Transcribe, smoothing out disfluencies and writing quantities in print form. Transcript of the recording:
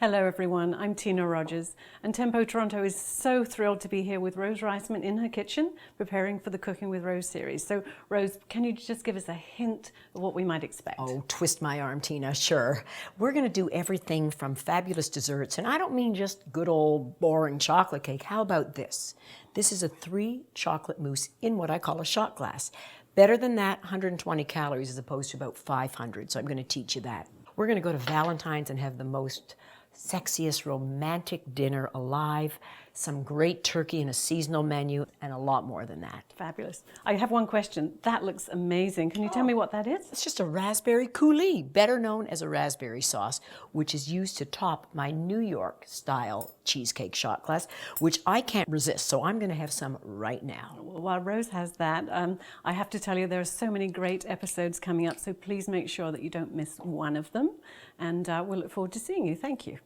Hello everyone, I'm Tina Rogers, and Tempo Toronto is so thrilled to be here with Rose Reisman in her kitchen preparing for the Cooking with Rose series. So Rose, can you just give us a hint of what we might expect? Oh, twist my arm, Tina, sure. We're going to do everything from fabulous desserts, and I don't mean just good old boring chocolate cake. How about this? This is a 3 chocolate mousse in what I call a shot glass. Better than that, 120 calories as opposed to about 500, so I'm going to teach you that. We're going to go to Valentine's and have the most sexiest romantic dinner alive, some great turkey in a seasonal menu, and a lot more than that. Fabulous. I have one question. That looks amazing. Can you tell me what that is? It's just a raspberry coulis, better known as a raspberry sauce, which is used to top my New York style cheesecake shot glass, which I can't resist, so I'm going to have some right now. While Rose has that, I have to tell you there are so many great episodes coming up, so please make sure that you don't miss one of them, and we'll look forward to seeing you. Thank you.